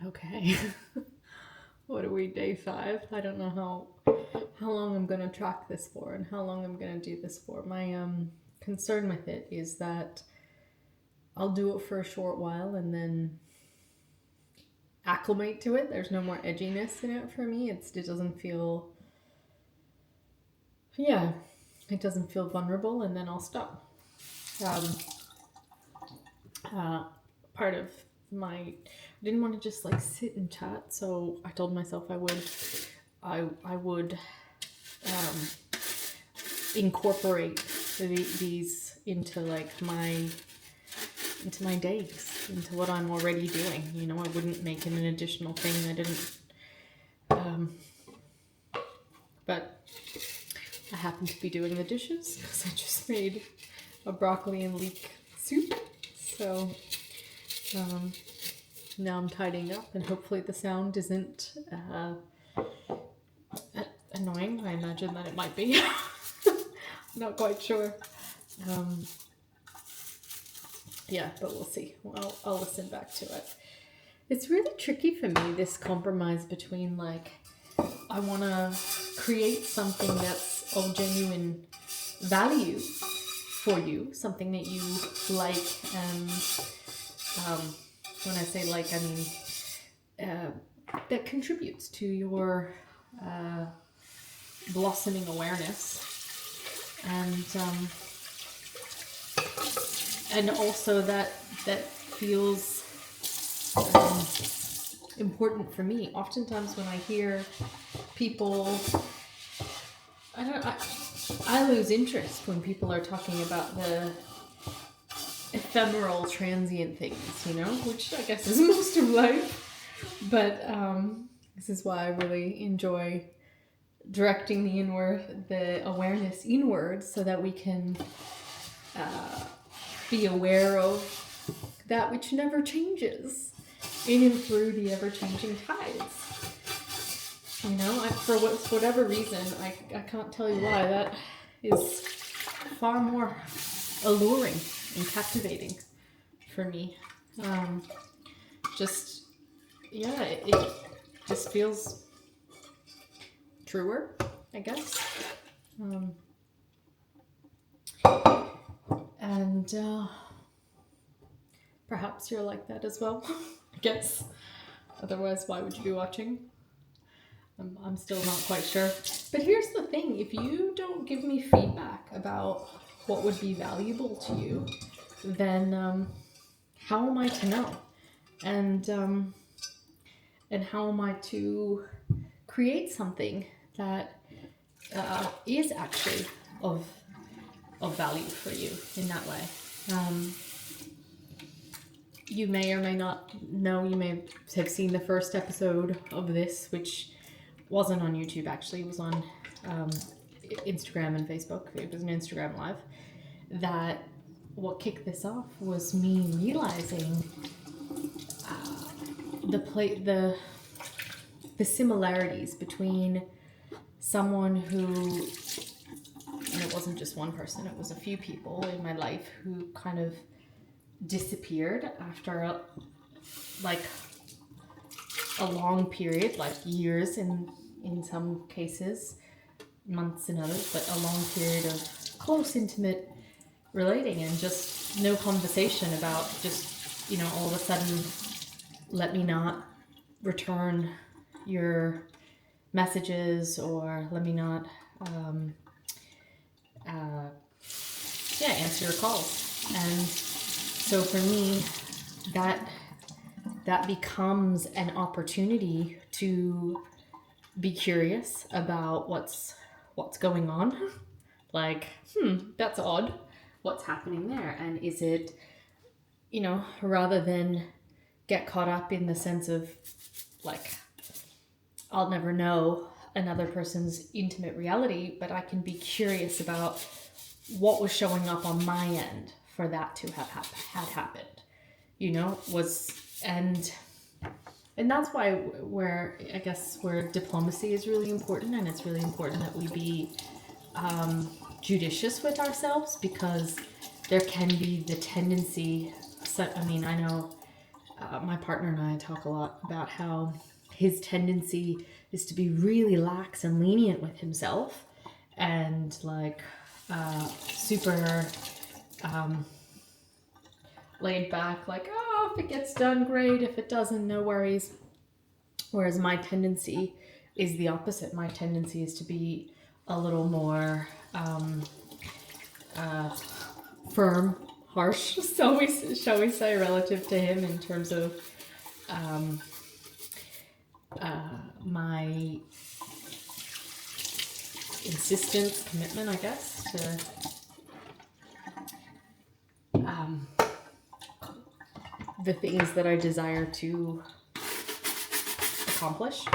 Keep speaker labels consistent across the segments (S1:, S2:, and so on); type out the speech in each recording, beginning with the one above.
S1: Okay. What are we, day 5? I don't know how long I'm gonna track this for and how long I'm gonna do this for. My concern with it is that I'll do it for a short while and then acclimate to it. There's no more edginess in it for me. It doesn't feel, yeah, it doesn't feel vulnerable, and then I'll stop. Um, Part of my, I didn't want to just like sit and chat, so I told myself I would incorporate these into like into my days, into what I'm already doing. You know, I wouldn't make it an additional thing. I didn't, but I happen to be doing the dishes because I just made a broccoli and leek soup. So now I'm tidying up, and hopefully the sound isn't annoying. I imagine that it might be. Not quite sure. Yeah, but we'll see. I'll listen back to it. It's really tricky for me, this compromise between like, I want to create something that's of genuine value for you, something that you like, and when I say like, I mean that contributes to your blossoming awareness, and also that feels important for me. Oftentimes when I hear people, I lose interest when people are talking about the ephemeral, transient things, you know, which I guess is most of life. But this is why I really enjoy directing the awareness inward, so that we can be aware of that which never changes, in and through the ever-changing tides. You know, for whatever reason, I can't tell you why, that is far more alluring and captivating for me. Just, yeah, it just feels truer, I guess. And perhaps you're like that as well, I guess. Otherwise, why would you be watching? I'm still not quite sure. But here's the thing, if you don't give me feedback about what would be valuable to you, then how am I to know? And how am I to create something that is actually of value for you in that way? You may or may not know, you may have seen the first episode of this, which wasn't on YouTube actually, it was on Instagram and Facebook. It was an Instagram live. That what kicked this off was me realizing the similarities between someone who, and it wasn't just one person, it was a few people in my life who kind of disappeared after a long period, like years in some cases, months in others, but a long period of close, intimate relating, and just no conversation about, just, you know, all of a sudden, let me not return your messages, or let me not answer your calls. And so for me, that becomes an opportunity to be curious about what's going on. Like, that's odd. What's happening there? And is it, you know, rather than get caught up in the sense of like, I'll never know another person's intimate reality, but I can be curious about what was showing up on my end for that to have had happened, you know, and that's why where diplomacy is really important, and it's really important that we be judicious with ourselves, because there can be the tendency, so, I mean, I know my partner and I talk a lot about how his tendency is to be really lax and lenient with himself, and like super laid back, like, oh, if it gets done, great. If it doesn't, no worries. Whereas my tendency is the opposite. My tendency is to be a little more firm, harsh, shall we say, relative to him in terms of my insistence, commitment, I guess, to the things that I desire to accomplish.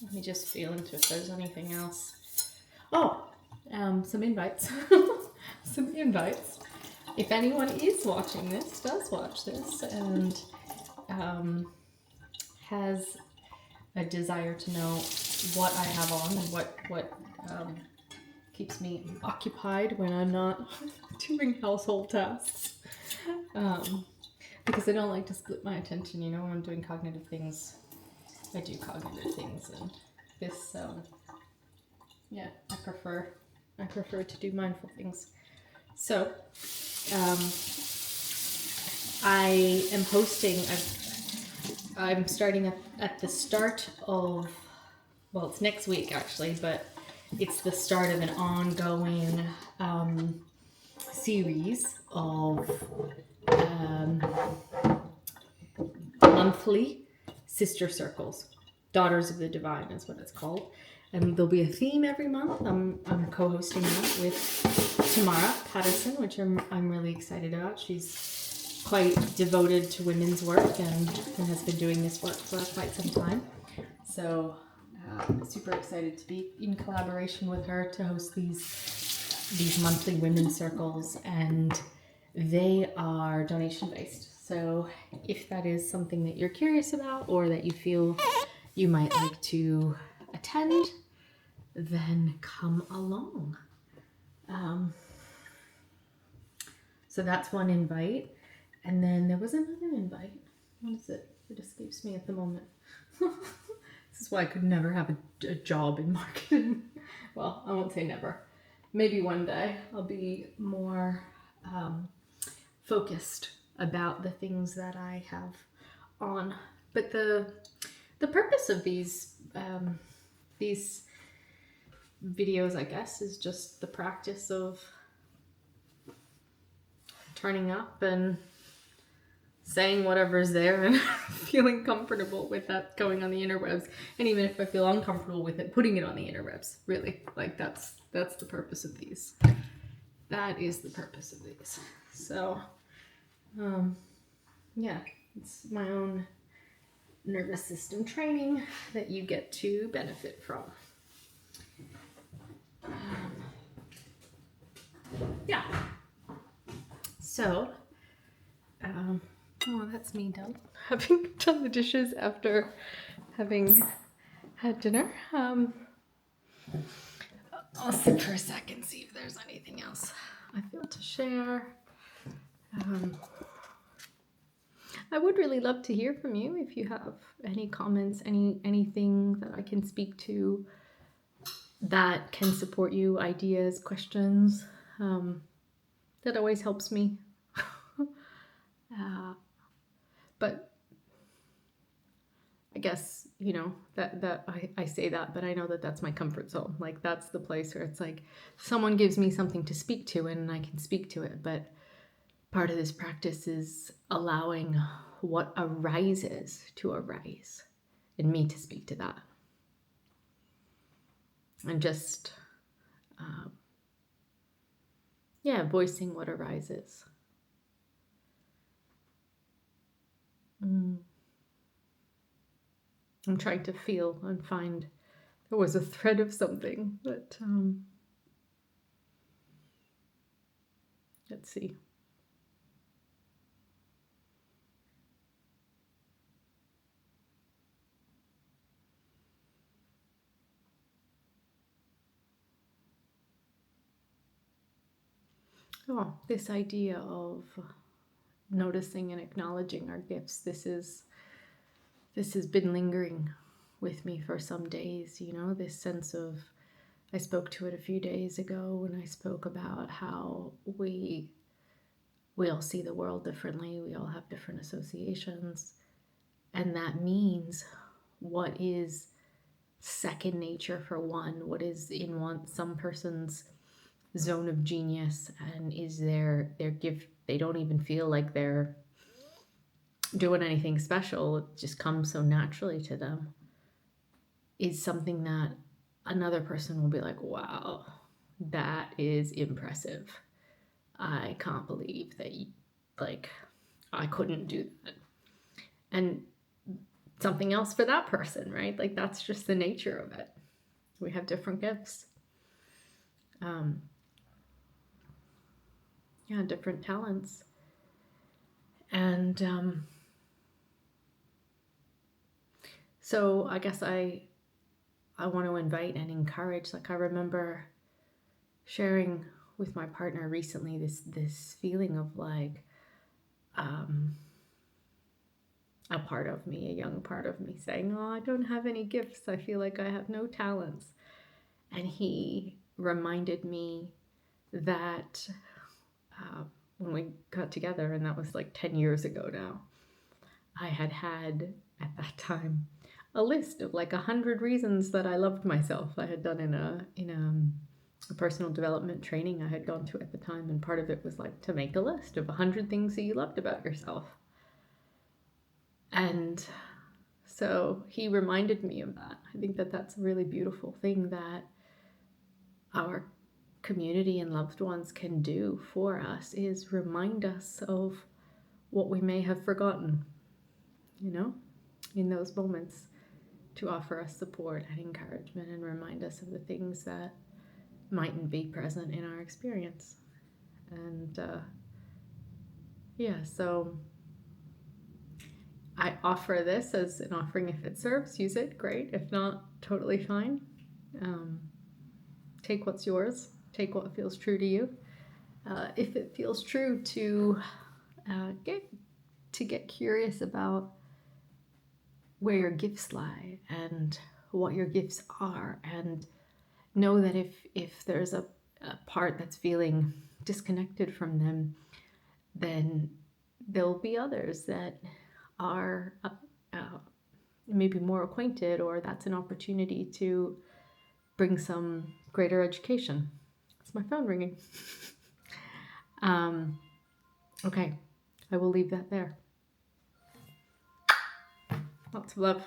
S1: Let me just feel into if there's anything else. Oh, some invites. Some invites. If anyone is watching this, does watch this, and has a desire to know what I have on and what keeps me occupied when I'm not doing household tasks. Because I don't like to split my attention, you know, when I'm doing cognitive things. I do cognitive things, and this, yeah, I prefer to do mindful things. So, I am hosting, I'm starting at the start of, well, it's next week actually, but it's the start of an ongoing series of monthly sister circles. Daughters of the Divine is what it's called. And there'll be a theme every month. I'm co-hosting that with Tamara Patterson, which I'm really excited about. She's quite devoted to women's work and has been doing this work for quite some time. So super excited to be in collaboration with her to host these monthly women's circles, and they are donation based. So if that is something that you're curious about or that you feel you might like to attend, then come along. So that's one invite. And then there was another invite. What is it? It escapes me at the moment. This is why I could never have a job in marketing. Well, I won't say never. Maybe one day I'll be more focused about the things that I have on. But the purpose of these videos, I guess, is just the practice of turning up and saying whatever's there and feeling comfortable with that going on the interwebs. And even if I feel uncomfortable with it, putting it on the interwebs, really. Like that's the purpose of these. That is the purpose of these. So, yeah, it's my own nervous system training that you get to benefit from. Yeah. So, oh, that's me done. Having done the dishes after having had dinner. I'll sit for a second, see if there's anything else I feel to share. I would really love to hear from you if you have any comments, anything that I can speak to that can support you, ideas, questions. That always helps me. But I guess, you know, that I say that, but I know that that's my comfort zone. Like, that's the place where it's like someone gives me something to speak to and I can speak to it. But part of this practice is allowing what arises to arise and me to speak to that. And just, voicing what arises. I'm trying to feel and find there was a thread of something, but let's see. Oh, this idea of noticing and acknowledging our gifts, this has been lingering with me for some days, this sense of, I spoke to it a few days ago when I spoke about how we all see the world differently, we all have different associations, and that means what is second nature for one, what is in some person's zone of genius, and is their gift, they don't even feel like they're doing anything special, it just comes so naturally to them, is something that another person will be like, wow, that is impressive. I can't believe that I couldn't do that. And something else for that person, right? Like, that's just the nature of it. We have different gifts. Different talents. And so I guess I want to invite and encourage, like, I remember sharing with my partner recently this feeling of like a part of me, a young part of me saying, oh, I don't have any gifts, I feel like I have no talents. And he reminded me that when we got together, and that was like 10 years ago now, I had at that time a list of like 100 reasons that I loved myself. I had done in a personal development training I had gone to at the time, and part of it was like to make a list of 100 things that you loved about yourself. And so he reminded me of that. I think that that's a really beautiful thing that our community and loved ones can do for us, is remind us of what we may have forgotten, in those moments, to offer us support and encouragement and remind us of the things that mightn't be present in our experience. And so I offer this as an offering. If it serves, use it, great. If not, totally fine. Take what's yours. Take what feels true to you. If it feels true to get curious about where your gifts lie and what your gifts are, and know that if there's a part that's feeling disconnected from them, then there'll be others that are maybe more acquainted, or that's an opportunity to bring some greater education. It's my phone ringing. Okay, I will leave that there. Lots of love.